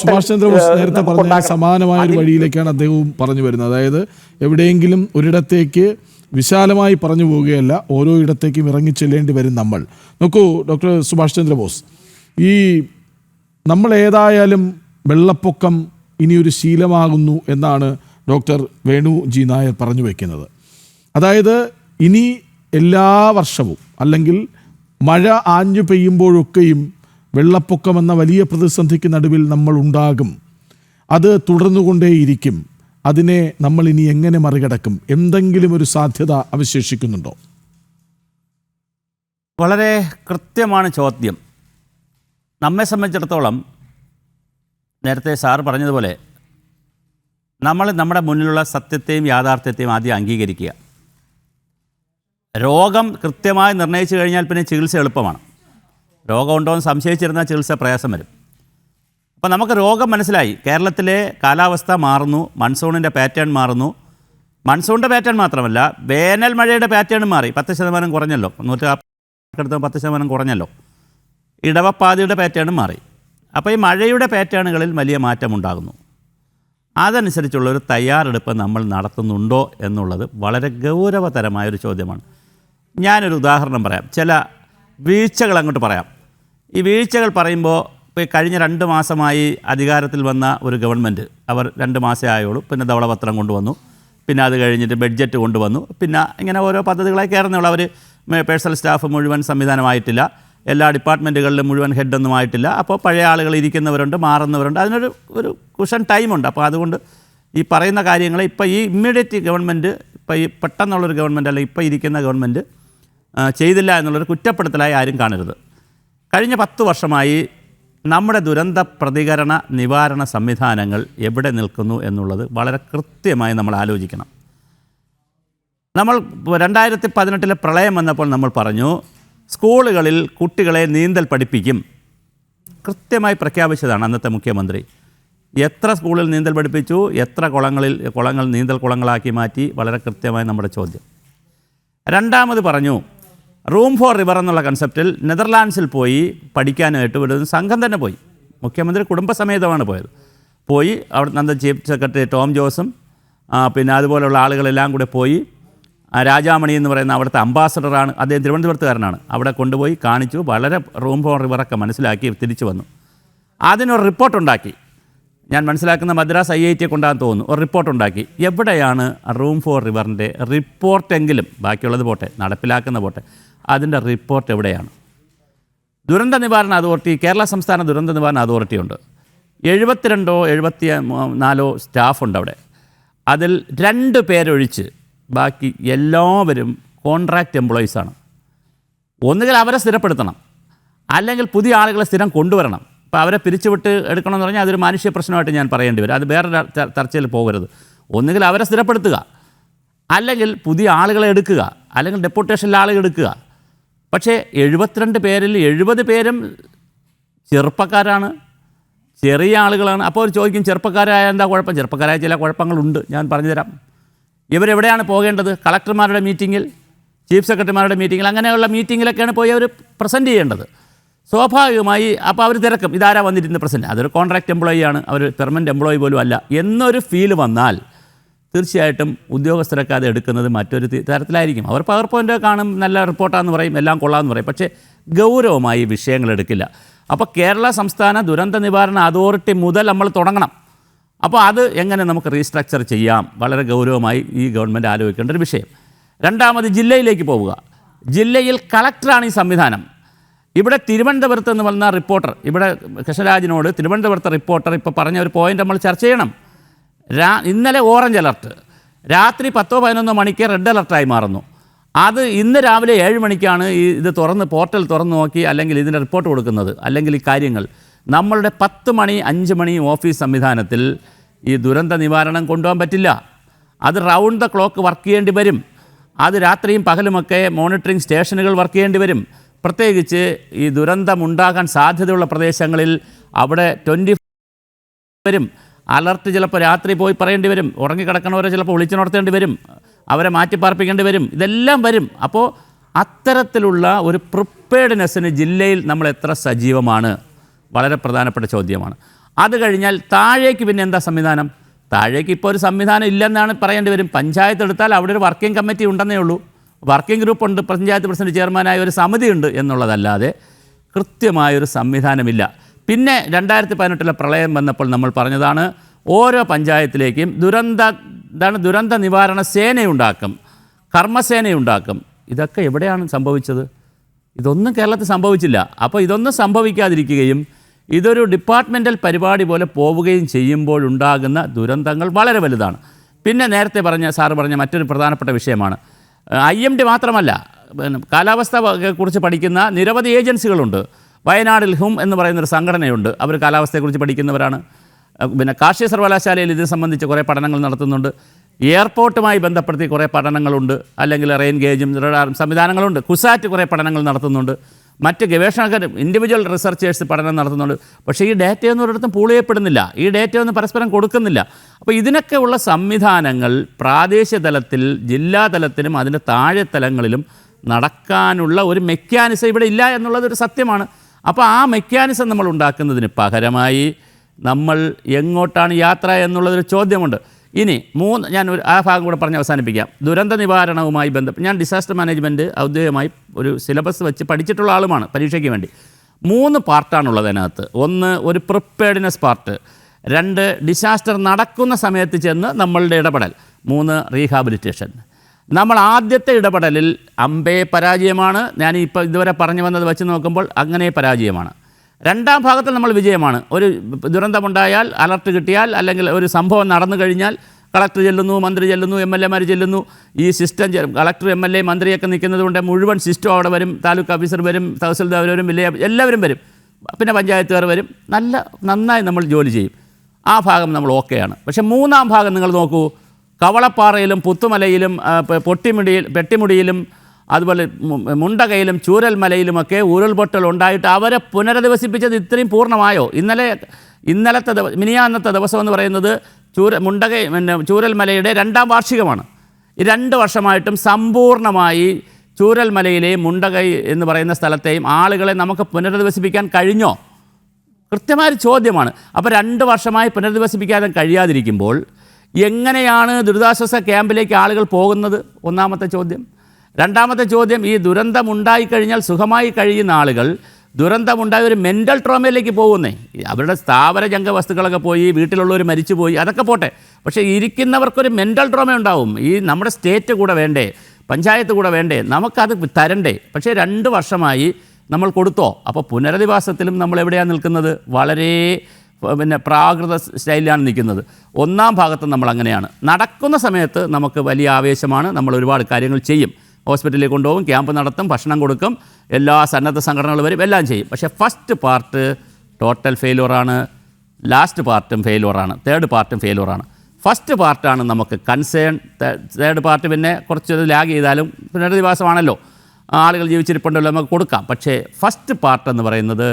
സുഭാഷ് ചന്ദ്രബോസ് നേരത്തെ പറഞ്ഞ സമാനമായ ഒരു വഴിയിലേക്കാണ് അദ്ദേഹവും പറഞ്ഞു വരുന്നത്. അതായത് എവിടെയെങ്കിലും ഒരിടത്തേക്ക് വിശാലമായി പറഞ്ഞു പോവുകയല്ല, ഓരോ ഇടത്തേക്കും ഇറങ്ങിച്ചെല്ലേണ്ടി വരും നമ്മൾ. നോക്കൂ ഡോക്ടർ സുഭാഷ് ചന്ദ്രബോസ്, ഈ നമ്മൾ ഏതായാലും വെള്ളപ്പൊക്കം ഇനിയൊരു ശീലമാകുന്നു എന്നാണ് ഡോക്ടർ വേണു ജി നായർ പറഞ്ഞു വയ്ക്കുന്നത്. അതായത് ഇനി എല്ലാ വർഷവും അല്ലെങ്കിൽ മഴ ആഞ്ഞു പെയ്യുമ്പോഴൊക്കെയും വെള്ളപ്പൊക്കം എന്ന വലിയ പ്രതിസന്ധിക്ക് നടുവിൽ നമ്മൾ ഉണ്ടാകും. അത് തുടർന്നുകൊണ്ടേയിരിക്കും. അതിനെ നമ്മൾ ഇനി എങ്ങനെ മറികടക്കും? എന്തെങ്കിലും ഒരു സാധ്യത അവശേഷിക്കുന്നുണ്ടോ? വളരെ കൃത്യമാണ് ചോദ്യം. നമ്മെ സംബന്ധിച്ചിടത്തോളം നേരത്തെ സാർ പറഞ്ഞതുപോലെ നമ്മൾ നമ്മുടെ മുന്നിലുള്ള സത്യത്തെയും യാഥാർത്ഥ്യത്തെയും ആദ്യം അംഗീകരിക്കുക. രോഗം കൃത്യമായി നിർണ്ണയിച്ചു കഴിഞ്ഞാൽ പിന്നെ ചികിത്സ എളുപ്പമാണ്. രോഗമുണ്ടോ എന്ന് സംശയിച്ചിരുന്നാൽ ചികിത്സ പ്രയാസം വരും. അപ്പോൾ നമുക്ക് രോഗം മനസ്സിലായി. കേരളത്തിലെ കാലാവസ്ഥ മാറുന്നു, മൺസൂണിൻ്റെ പാറ്റേൺ മാറുന്നു. മൺസൂണിൻ്റെ പാറ്റേൺ മാത്രമല്ല, വേനൽ മഴയുടെ പാറ്റേൺ മാറി. 10% കുറഞ്ഞല്ലോ, 10% കുറഞ്ഞല്ലോ. ഇടവപ്പാതിയുടെ പാറ്റേണും മാറി. അപ്പോൾ ഈ മഴയുടെ പാറ്റേണുകളിൽ വലിയ മാറ്റമുണ്ടാകുന്നു. അതനുസരിച്ചുള്ളൊരു തയ്യാറെടുപ്പ് നമ്മൾ നടത്തുന്നുണ്ടോ എന്നുള്ളത് വളരെ ഗൗരവതരമായൊരു ചോദ്യമാണ്. ഞാനൊരു ഉദാഹരണം പറയാം, ചില വീഴ്ചകൾ അങ്ങോട്ട് പറയാം. ഈ വീഴ്ചകൾ പറയുമ്പോൾ ഇപ്പോൾ കഴിഞ്ഞ 2 മാസമായി അധികാരത്തിൽ വന്ന ഒരു ഗവൺമെൻറ്, അവർ 2 മാസമേ ആയുള്ളൂ. പിന്നെ ധവളപത്രം കൊണ്ടുവന്നു, പിന്നെ അത് കഴിഞ്ഞിട്ട് ബഡ്ജറ്റ് കൊണ്ടുവന്നു, പിന്നെ ഇങ്ങനെ ഓരോ പദ്ധതികളായി കയറുന്നുള്ളൂ. അവർ പേഴ്സണൽ സ്റ്റാഫ് മുഴുവൻ സംവിധാനമായിട്ടില്ല, എല്ലാ ഡിപ്പാർട്ട്മെൻറ്റുകളിലും മുഴുവൻ ഹെഡൊന്നും ആയിട്ടില്ല. അപ്പോൾ പഴയ ആളുകൾ ഇരിക്കുന്നവരുണ്ട്, മാറുന്നവരുണ്ട്. അതിനൊരു കുഷൻ ടൈമുണ്ട്. അപ്പോൾ അതുകൊണ്ട് ഈ പറയുന്ന കാര്യങ്ങൾ ഇപ്പോൾ ഈ ഇമ്മീഡിയറ്റ് ഗവൺമെൻറ്, ഇപ്പോൾ ഈ പെട്ടെന്നുള്ളൊരു ഗവൺമെൻറ് അല്ലെങ്കിൽ ഇപ്പോൾ ഇരിക്കുന്ന ഗവൺമെൻറ് ചെയ്തില്ല എന്നുള്ളൊരു കുറ്റപ്പെടുത്തലായി ആരും കാണരുത്. കഴിഞ്ഞ 10 വർഷമായി നമ്മുടെ ദുരന്ത പ്രതികരണ നിവാരണ സംവിധാനങ്ങൾ എവിടെ നിൽക്കുന്നു എന്നുള്ളത് വളരെ കൃത്യമായി നമ്മൾ ആലോചിക്കണം. നമ്മൾ 2018 പ്രളയം വന്നപ്പോൾ നമ്മൾ പറഞ്ഞു സ്കൂളുകളിൽ കുട്ടികളെ നീന്തൽ പഠിപ്പിക്കും. കൃത്യമായി പ്രഖ്യാപിച്ചതാണ് അന്നത്തെ മുഖ്യമന്ത്രി. എത്ര സ്കൂളിൽ നീന്തൽ പഠിപ്പിച്ചു, എത്ര കുളങ്ങൾ നീന്തൽ കുളങ്ങളാക്കി മാറ്റി, വളരെ കൃത്യമായി നമ്മുടെ ചോദ്യം. രണ്ടാമത് പറഞ്ഞു റൂം ഫോർ റിവർ എന്നുള്ള കൺസെപ്റ്റിൽ നെതർലാൻഡ്സിൽ പോയി പഠിക്കാനായിട്ട് ഒരു സംഘം തന്നെ പോയി. മുഖ്യമന്ത്രി കുടുംബസമേതമാണ് പോയി അവിടെ നിന്ന് ചീഫ് സെക്രട്ടറി ടോം ജോസും പിന്നെ അതുപോലെയുള്ള ആളുകളെല്ലാം കൂടെ പോയി. രാജാമണി എന്ന് പറയുന്ന അവിടുത്തെ അംബാസഡറാണ്, അദ്ദേഹം തിരുവനന്തപുരത്തുകാരനാണ്. അവിടെ കൊണ്ടുപോയി കാണിച്ചു, വളരെ റൂം ഫോർ റിവറൊക്കെ മനസ്സിലാക്കി തിരിച്ചു വന്നു. അതിനൊരു റിപ്പോർട്ടുണ്ടാക്കി. ഞാൻ മനസ്സിലാക്കുന്ന മദ്രാസ് IIT കൊണ്ടാന്ന് തോന്നുന്നു. ഒരു റിപ്പോർട്ടുണ്ടാക്കി. എവിടെയാണ് റൂം ഫോർ റിവറിൻ്റെ റിപ്പോർട്ടെങ്കിലും, ബാക്കിയുള്ളത് പോട്ടെ, നടപ്പിലാക്കുന്ന പോട്ടെ, അതിൻ്റെ റിപ്പോർട്ട് എവിടെയാണ്? ദുരന്ത നിവാരണ അതോറിറ്റി, കേരള സംസ്ഥാന ദുരന്ത നിവാരണ അതോറിറ്റി ഉണ്ട്. 72 74 സ്റ്റാഫുണ്ട് അവിടെ. അതിൽ 2 പേരൊഴിച്ച് ബാക്കി എല്ലാവരും കോൺട്രാക്റ്റ് എംപ്ലോയീസാണ്. ഒന്നുകിൽ അവരെ സ്ഥിരപ്പെടുത്തണം, അല്ലെങ്കിൽ പുതിയ ആളുകളെ സ്ഥിരം കൊണ്ടുവരണം. അപ്പോൾ അവരെ പിരിച്ചുവിട്ട് എടുക്കണമെന്ന് പറഞ്ഞാൽ അതൊരു മാനുഷ്യ പ്രശ്നമായിട്ട് ഞാൻ പറയേണ്ടി വരും. അത് വേറെ ചർച്ചയിൽ പോകരുത്. ഒന്നുകിൽ അവരെ സ്ഥിരപ്പെടുത്തുക, അല്ലെങ്കിൽ പുതിയ ആളുകളെ എടുക്കുക, അല്ലെങ്കിൽ ഡെപ്യൂട്ടേഷനിലെ ആളുകൾ എടുക്കുക. പക്ഷേ 72 പേരിൽ 70 പേരും ചെറുപ്പക്കാരാണ്, ചെറിയ ആളുകളാണ്. അപ്പോൾ അവർ ചോദിക്കും ചെറുപ്പക്കാരായ എന്താ കുഴപ്പം? ചെറുപ്പക്കാരായ ചില കുഴപ്പങ്ങളുണ്ട്, ഞാൻ പറഞ്ഞുതരാം. ഇവരെവിടെയാണ് പോകേണ്ടത്? കളക്ടർമാരുടെ മീറ്റിങ്ങിൽ, ചീഫ് സെക്രട്ടറിമാരുടെ മീറ്റിങ്ങിൽ, അങ്ങനെയുള്ള മീറ്റിങ്ങിലൊക്കെയാണ് പോയി അവർ പ്രസൻറ്റ് ചെയ്യേണ്ടത്. സ്വാഭാവികമായി അപ്പോൾ അവർ തിരക്കും, ഇതാരാ വന്നിരുന്ന പ്രസൻറ്റ്, അതൊരു കോൺട്രാക്റ്റ് എംപ്ലോയി ആണ്, അവർ പെർമനൻറ്റ് എംപ്ലോയി പോലും അല്ല എന്നൊരു ഫീല് വന്നാൽ തീർച്ചയായിട്ടും ഉദ്യോഗസ്ഥരൊക്കെ അത് എടുക്കുന്നത് മറ്റൊരു തരത്തിലായിരിക്കും. അവർ പവർ പോയിൻ്റ് കാണും, നല്ല റിപ്പോർട്ടാണെന്ന് പറയും, എല്ലാം കൊള്ളാമെന്ന് പറയും, പക്ഷേ ഗൗരവമായി വിഷയങ്ങൾ എടുക്കില്ല. അപ്പോൾ കേരള സംസ്ഥാന ദുരന്ത നിവാരണ അതോറിറ്റി മുതൽ നമ്മൾ തുടങ്ങണം. അപ്പോൾ അത് എങ്ങനെ നമുക്ക് റീസ്ട്രക്ചർ ചെയ്യാം, വളരെ ഗൗരവമായി ഈ ഗവൺമെൻറ് ആലോചിക്കേണ്ട ഒരു വിഷയം. രണ്ടാമത് ജില്ലയിലേക്ക് പോവുക. ജില്ലയിൽ കളക്ടറാണ് ഈ സംവിധാനം. ഇവിടെ തിരുവനന്തപുരത്ത് നിന്ന് വന്ന റിപ്പോർട്ടർ, ഇവിടെ കൃഷ്ണരാജിനോട് തിരുവനന്തപുരത്തെ റിപ്പോർട്ടർ ഇപ്പോൾ പറഞ്ഞ ഒരു പോയിൻ്റ് നമ്മൾ ചർച്ച ചെയ്യണം. ഇന്നലെ ഓറഞ്ച് അലർട്ട്, രാത്രി 10-11 മണിക്ക് റെഡ് അലർട്ടായി മാറുന്നു. അത് ഇന്ന് രാവിലെ 7 മണിക്കാണ് ഇത് പോർട്ടൽ തുറന്ന് നോക്കി അല്ലെങ്കിൽ ഇതിൻ്റെ റിപ്പോർട്ട് കൊടുക്കുന്നത്. അല്ലെങ്കിൽ ഈ കാര്യങ്ങൾ നമ്മളുടെ 10 മണി 5 മണി ഓഫീസ് സംവിധാനത്തിൽ ഈ ദുരന്ത നിവാരണം കൊണ്ടുപോകാൻ പറ്റില്ല. അത് റൗണ്ട് ദ ക്ലോക്ക് വർക്ക് ചെയ്യേണ്ടി വരും. അത് രാത്രിയും പകലുമൊക്കെ മോണിറ്ററിംഗ് സ്റ്റേഷനുകൾ വർക്ക് ചെയ്യേണ്ടി വരും. പ്രത്യേകിച്ച് ഈ ദുരന്തമുണ്ടാകാൻ സാധ്യതയുള്ള പ്രദേശങ്ങളിൽ അവിടെ 24 വരും. അലർട്ട് ചിലപ്പോൾ രാത്രി പോയി പറയേണ്ടി വരും, ഉറങ്ങിക്കിടക്കണവരെ ചിലപ്പോൾ വിളിച്ചുണർത്തേണ്ടി വരും, അവരെ മാറ്റിപ്പാർപ്പിക്കേണ്ടി വരും, ഇതെല്ലാം വരും. അപ്പോൾ അത്തരത്തിലുള്ള ഒരു പ്രിപ്പയർഡ്നെസ്സിന് ജില്ലയിൽ നമ്മൾ എത്ര സജീവമാണ്, വളരെ പ്രധാനപ്പെട്ട ചോദ്യമാണ്. അത് കഴിഞ്ഞാൽ താഴേക്ക് പിന്നെ എന്താ സംവിധാനം? താഴേക്ക് ഇപ്പോൾ ഒരു സംവിധാനം ഇല്ലെന്നാണ് പറയേണ്ടി വരും. പഞ്ചായത്ത് എടുത്താൽ അവിടെ ഒരു വർക്കിംഗ് കമ്മിറ്റി ഉണ്ടെന്നേ ഉള്ളൂ, വർക്കിംഗ് ഗ്രൂപ്പ് ഉണ്ട്, പഞ്ചായത്ത് പ്രസിഡന്റ് ചെയർമാനായ ഒരു സമിതി ഉണ്ട് എന്നുള്ളതല്ലാതെ കൃത്യമായൊരു സംവിധാനമില്ല. പിന്നെ 2018 പ്രളയം വന്നപ്പോൾ നമ്മൾ പറഞ്ഞതാണ് ഓരോ പഞ്ചായത്തിലേക്കും ദുരന്ത നിവാരണ സേനയുണ്ടാക്കും, കർമ്മസേനയുണ്ടാക്കും. ഇതൊക്കെ എവിടെയാണ് സംഭവിച്ചത്? ഇതൊന്നും കേരളത്തിൽ സംഭവിച്ചില്ല. അപ്പോൾ ഇതൊന്നും സംഭവിക്കാതിരിക്കുകയും ഇതൊരു ഡിപ്പാർട്ട്മെൻ്റൽ പരിപാടി പോലെ പോവുകയും ചെയ്യുമ്പോഴുണ്ടാകുന്ന ദുരന്തങ്ങൾ വളരെ വലുതാണ്. പിന്നെ നേരത്തെ സാറ് പറഞ്ഞ മറ്റൊരു പ്രധാനപ്പെട്ട വിഷയമാണ് IMD മാത്രമല്ല, കാലാവസ്ഥ കുറിച്ച് പഠിക്കുന്ന നിരവധി ഏജൻസികളുണ്ട്. വയനാടിൽ HUM എന്ന് പറയുന്നൊരു സംഘടനയുണ്ട്, അവർ കാലാവസ്ഥയെക്കുറിച്ച് പഠിക്കുന്നവരാണ്. പിന്നെ കാർഷിക സർവകലാശാലയിൽ ഇത് സംബന്ധിച്ച് കുറേ പഠനങ്ങൾ നടത്തുന്നുണ്ട്. എയർപോർട്ടുമായി ബന്ധപ്പെടുത്തി കുറേ പഠനങ്ങളുണ്ട്, അല്ലെങ്കിൽ റെയിൻ ഗേജും റഡാറും സംവിധാനങ്ങളുണ്ട്. കുസാറ്റ് കുറേ പഠനങ്ങൾ നടത്തുന്നുണ്ട്, മറ്റ് ഗവേഷകർ ഇൻഡിവിജ്വൽ റിസർച്ചേഴ്സ് പഠനം നടത്തുന്നുണ്ട്. പക്ഷേ ഈ ഡേറ്റയൊന്നും ഒരിടത്തും പൂൾ ചെയ്യപ്പെടുന്നില്ല, ഈ ഡേറ്റയൊന്നും പരസ്പരം കൊടുക്കുന്നില്ല. അപ്പോൾ ഇതിനൊക്കെ ഉള്ള സംവിധാനങ്ങൾ പ്രാദേശിക തലത്തിൽ, ജില്ലാ തലത്തിലും അതിൻ്റെ താഴെ തലങ്ങളിലും നടക്കാനുള്ള ഒരു മെക്കാനിസം ഇവിടെ ഇല്ല എന്നുള്ളതൊരു സത്യമാണ്. അപ്പോൾ ആ മെക്കാനിസം നമ്മൾ ഉണ്ടാക്കുന്നതിന് പകരമായി നമ്മൾ എങ്ങോട്ടാണ് യാത്ര എന്നുള്ളതൊരു ചോദ്യമുണ്ട്. ഇനി ഞാൻ ആ ഭാഗം കൂടെ പറഞ്ഞ് അവസാനിപ്പിക്കാം. ദുരന്ത നിവാരണവുമായി ബന്ധപ്പെട്ട് ഞാൻ ഡിസാസ്റ്റർ മാനേജ്മെൻറ്റ് ഔദ്യോഗികമായി ഒരു സിലബസ് വെച്ച് പഠിച്ചിട്ടുള്ള ആളുമാണ് പരീക്ഷയ്ക്ക് വേണ്ടി. 3 പാർട്ടാണുള്ളത് അതിനകത്ത്. 1 ഒരു പ്രിപ്പയർഡ്നെസ് പാർട്ട്, 2 ഡിസാസ്റ്റർ നടക്കുന്ന സമയത്ത് ചെന്ന് നമ്മളുടെ ഇടപെടൽ, 3 റീഹാബിലിറ്റേഷൻ. നമ്മൾ ആദ്യത്തെ ഇടപെടലിൽ അമ്പേ പരാജയമാണ്. ഞാൻ ഇപ്പോൾ ഇതുവരെ പറഞ്ഞു വന്നത് വെച്ച് നോക്കുമ്പോൾ അങ്ങനെ പരാജയമാണ്. 2ാം ഭാഗത്തിൽ നമ്മൾ വിജയമാണ്. ഒരു ദുരന്തമുണ്ടായാൽ, അലർട്ട് കിട്ടിയാൽ, അല്ലെങ്കിൽ ഒരു സംഭവം നടന്നു കഴിഞ്ഞാൽ കളക്ടർ ചെല്ലുന്നു, മന്ത്രി ചെല്ലുന്നു, MLA ചെല്ലുന്നു. ഈ സിസ്റ്റം കളക്ടർ, MLA, മന്ത്രിയൊക്കെ നിൽക്കുന്നത് കൊണ്ട് മുഴുവൻ സിസ്റ്റം അവിടെ വരും. താലൂക്ക് ഓഫീസർ വരും, തഹസിൽദാർ വരും, എല്ലാവരും വരും, പിന്നെ പഞ്ചായത്തുകാർ വരും. നന്നായി നമ്മൾ ജോലി ചെയ്യും. ആ ഭാഗം നമ്മൾ ഓക്കെയാണ്. പക്ഷേ 3ാം ഭാഗം നിങ്ങൾ നോക്കൂ. കവളപ്പാറയിലും പുത്തുമലയിലും പെട്ടിമുടിയിലും അതുപോലെ മുണ്ടകയിലും ചൂരൽമലയിലുമൊക്കെ ഉരുൾപൊട്ടൽ ഉണ്ടായിട്ട് അവരെ പുനരധിവസിപ്പിച്ചത് ഇത്രയും പൂർണ്ണമായോ? മിനിയാന്നത്തെ ദിവസം എന്ന് പറയുന്നത് ചൂരൽമലയുടെ 2ാം വാർഷികമാണ്. ഈ 2 വർഷമായിട്ടും സമ്പൂർണ്ണമായി ചൂരൽമലയിലെയും മുണ്ടകൈ എന്ന് പറയുന്ന സ്ഥലത്തെയും ആളുകളെ നമുക്ക് പുനരധിവസിപ്പിക്കാൻ കഴിഞ്ഞോ? കൃത്യമായൊരു ചോദ്യമാണ്. അപ്പോൾ 2 വർഷമായി പുനരധിവസിപ്പിക്കാൻ കഴിയാതിരിക്കുമ്പോൾ എങ്ങനെയാണ് ദുരിതാശ്വാസ ക്യാമ്പിലേക്ക് ആളുകൾ പോകുന്നത്? ഒന്നാമത്തെ ചോദ്യം. 2ാമത്തെ ചോദ്യം, ഈ ദുരന്തമുണ്ടായിക്കഴിഞ്ഞാൽ സുഖമായി കഴിയുന്ന ആളുകൾ ദുരന്തമുണ്ടായ ഒരു മെൻ്റൽ ട്രോമയിലേക്ക് പോകുന്നേ. അവരുടെ സ്ഥാവര ജംഗ വസ്തുക്കളൊക്കെ പോയി, വീട്ടിലുള്ളവർ മരിച്ചു പോയി, അതൊക്കെ പോട്ടെ. പക്ഷേ ഇരിക്കുന്നവർക്കൊരു മെൻ്റൽ ട്രോമ ഉണ്ടാവും. ഈ നമ്മുടെ സ്റ്റേറ്റ് കൂടെ വേണ്ടേ, പഞ്ചായത്ത് കൂടെ വേണ്ടേ, നമുക്കത് തരണ്ടേ? പക്ഷേ 2 വർഷമായി നമ്മൾ കൊടുത്തോ? അപ്പോൾ പുനരധിവാസത്തിലും നമ്മൾ എവിടെയാണ് നിൽക്കുന്നത്? വളരെ പ്രാകൃത സ്റ്റൈലിലാണ് നിൽക്കുന്നത്. 1ാം ഭാഗത്ത് നമ്മൾ അങ്ങനെയാണ്. നടക്കുന്ന സമയത്ത് നമുക്ക് വലിയ ആവേശമാണ്, നമ്മൾ ഒരുപാട് കാര്യങ്ങൾ ചെയ്യും. ഹോസ്പിറ്റലിൽ കൊണ്ടുപോകും, ക്യാമ്പ് നടത്തും, ഭക്ഷണം കൊടുക്കും, എല്ലാ സന്നദ്ധ സംഘടനകൾ വരും, എല്ലാം ചെയ്യും. പക്ഷേ ഫസ്റ്റ് പാർട്ട് ടോട്ടൽ ഫെയിലുവറാണ്, ലാസ്റ്റ് പാർട്ടും ഫെയിലുവറാണ്, 3rd പാർട്ടും ഫെയിലുവറാണ്. ഫസ്റ്റ് പാർട്ടാണ് നമുക്ക് കൺസേൺ. 3rd പാർട്ട് പിന്നെ കുറച്ച് ലാഗ് ചെയ്താലും പുനരധിവാസമാണല്ലോ, ആളുകൾ ജീവിച്ചിരിപ്പുണ്ടല്ലോ, നമുക്ക് കൊടുക്കാം. പക്ഷേ ഫസ്റ്റ് പാർട്ട് എന്ന് പറയുന്നത്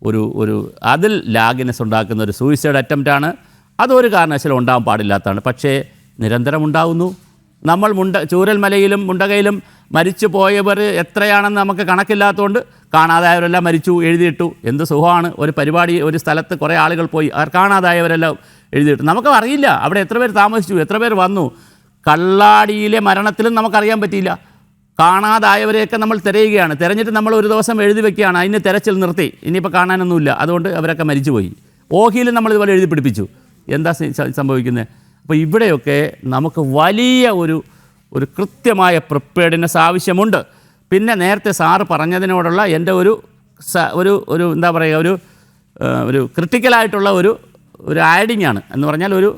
ഒരു അതിൽ ലാഗിനെസ് ഉണ്ടാക്കുന്ന ഒരു സൂയിസൈഡ് അറ്റംപ്റ്റാണ്. അതൊരു കാരണവശാലും ഉണ്ടാകാൻ പാടില്ലാത്തതാണ്. പക്ഷേ നിരന്തരം ഉണ്ടാകുന്നു. നമ്മൾ ചൂരൽമലയിലും മുണ്ടകയിലും മരിച്ചു പോയവർ എത്രയാണെന്ന് നമുക്ക് കണക്കില്ലാത്തതുകൊണ്ട് കാണാതായവരെല്ലാം മരിച്ചു എഴുതിയിട്ടു. എന്ത് സുഖമാണ്. ഒരു പരിപാടി, ഒരു സ്ഥലത്ത് കുറേ ആളുകൾ പോയി, കാണാതായവരെല്ലാം എഴുതിയിട്ടു. നമുക്ക് അറിയില്ല അവിടെ എത്ര പേർ താമസിച്ചു, എത്ര പേർ വന്നു. കള്ളാടിയിലെ മരണത്തിലും നമുക്കറിയാൻ പറ്റിയില്ല. കാണാതായവരെയൊക്കെ നമ്മൾ തിരയുകയാണ്, തിരഞ്ഞിട്ട് നമ്മൾ ഒരു ദിവസം എഴുതി വെക്കുകയാണ്, അതിന് തിരച്ചിൽ നിർത്തി, ഇനിയിപ്പോൾ കാണാനൊന്നുമില്ല, അതുകൊണ്ട് അവരൊക്കെ മരിച്ചുപോയി. ഓഹിയിലും നമ്മളിതുപോലെ എഴുതി പിടിപ്പിച്ചു. എന്താ സംഭവിക്കുന്നത്? അപ്പോൾ ഇവിടെയൊക്കെ നമുക്ക് വലിയ ഒരു കൃത്യമായ പ്രിപ്പയർഡ്നെസ് ആവശ്യമുണ്ട്. പിന്നെ നേരത്തെ സാറ് പറഞ്ഞതിനോടുള്ള എൻ്റെ ഒരു എന്താ പറയുക, ഒരു ക്രിട്ടിക്കലായിട്ടുള്ള ഒരു ആഡിങ് ആണ് എന്ന് പറഞ്ഞാൽ ഒരു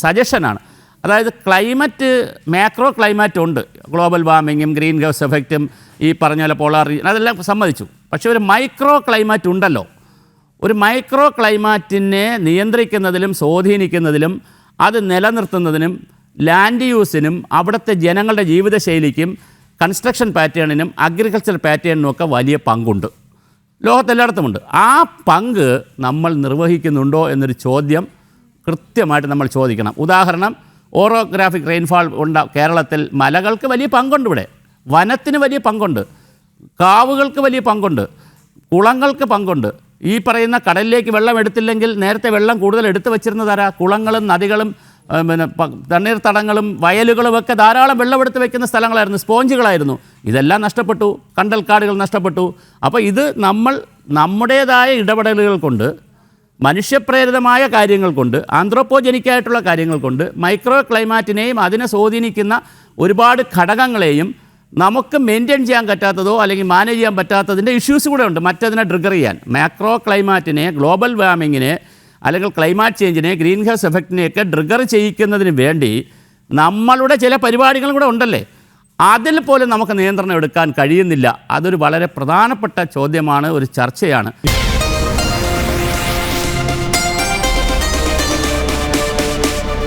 സജഷനാണ്. അതായത് ക്ലൈമറ്റ്, മാക്രോ ക്ലൈമറ്റ് ഉണ്ട്, ഗ്ലോബൽ വാർമിങ്ങും ഗ്രീൻ ഹൗസ് എഫക്റ്റും ഈ പറഞ്ഞ പോലെ പോളാർ റീജിയൻ, അതെല്ലാം സമ്മതിച്ചു. പക്ഷേ ഒരു മൈക്രോ ക്ലൈമറ്റ് ഉണ്ടല്ലോ. ഒരു മൈക്രോ ക്ലൈമറ്റിനെ നിയന്ത്രിക്കുന്നതിലും സ്വാധീനിക്കുന്നതിലും അത് നിലനിർത്തുന്നതിനും ലാൻഡ് യൂസിനും അവിടുത്തെ ജനങ്ങളുടെ ജീവിതശൈലിക്കും കൺസ്ട്രക്ഷൻ പാറ്റേണിനും അഗ്രികൾച്ചർ പാറ്റേണിനും ഒക്കെ വലിയ പങ്കുണ്ട്, ലോകത്തെല്ലായിടത്തുമുണ്ട്. ആ പങ്ക് നമ്മൾ നിർവഹിക്കുന്നുണ്ടോ എന്നൊരു ചോദ്യം കൃത്യമായിട്ട് നമ്മൾ ചോദിക്കണം. ഉദാഹരണം, ഓറോഗ്രാഫിക് റെയിൻഫാൾ കേരളത്തിൽ മലകൾക്ക് വലിയ പങ്കുണ്ട്, ഇവിടെ വനത്തിന് വലിയ പങ്കുണ്ട്, കാവുകൾക്ക് വലിയ പങ്കുണ്ട്, കുളങ്ങൾക്ക് പങ്കുണ്ട്, ഈ പറയുന്ന കടലിലേക്ക് വെള്ളം എടുത്തില്ലെങ്കിൽ നേരത്തെ വെള്ളം കൂടുതൽ എടുത്തു വച്ചിരുന്നതാരാ? കുളങ്ങളും നദികളും പിന്നെ തണ്ണീർത്തടങ്ങളും വയലുകളും ഒക്കെ ധാരാളം വെള്ളമെടുത്ത് വെക്കുന്ന സ്ഥലങ്ങളായിരുന്നു, സ്പോഞ്ചുകളായിരുന്നു. ഇതെല്ലാം നഷ്ടപ്പെട്ടു, കണ്ടൽക്കാടുകൾ നഷ്ടപ്പെട്ടു. അപ്പോൾ ഇത് നമ്മൾ നമ്മുടേതായ ഇടപെടലുകൾ കൊണ്ട്, മനുഷ്യപ്രേരിതമായ കാര്യങ്ങൾ കൊണ്ട്, ആന്ത്രോപ്പോജനിക്കായിട്ടുള്ള കാര്യങ്ങൾ കൊണ്ട് മൈക്രോ ക്ലൈമാറ്റിനെയും അതിനെ സ്വാധീനിക്കുന്ന ഒരുപാട് ഘടകങ്ങളെയും നമുക്ക് മെയിൻറ്റെയിൻ ചെയ്യാൻ പറ്റാത്തതോ അല്ലെങ്കിൽ മാനേജ് ചെയ്യാൻ പറ്റാത്തതിൻ്റെ ഇഷ്യൂസ് കൂടെ ഉണ്ട് മറ്റതിനെ ട്രിഗർ ചെയ്യാൻ. മാക്രോ ക്ലൈമാറ്റിനെ, ഗ്ലോബൽ വാർമിങ്ങിനെ അല്ലെങ്കിൽ ക്ലൈമാറ്റ് ചേഞ്ചിനെ, ഗ്രീൻ ഹൗസ് എഫക്റ്റിനെയൊക്കെ ട്രിഗർ ചെയ്യിക്കുന്നതിന് വേണ്ടി നമ്മളുടെ ചില പരിപാടികളും കൂടെ ഉണ്ടല്ലേ, അതിൽ പോലും നമുക്ക് നിയന്ത്രണം എടുക്കാൻ കഴിയുന്നില്ല. അതൊരു വളരെ പ്രധാനപ്പെട്ട ചോദ്യമാണ്, ഒരു ചർച്ചയാണ്.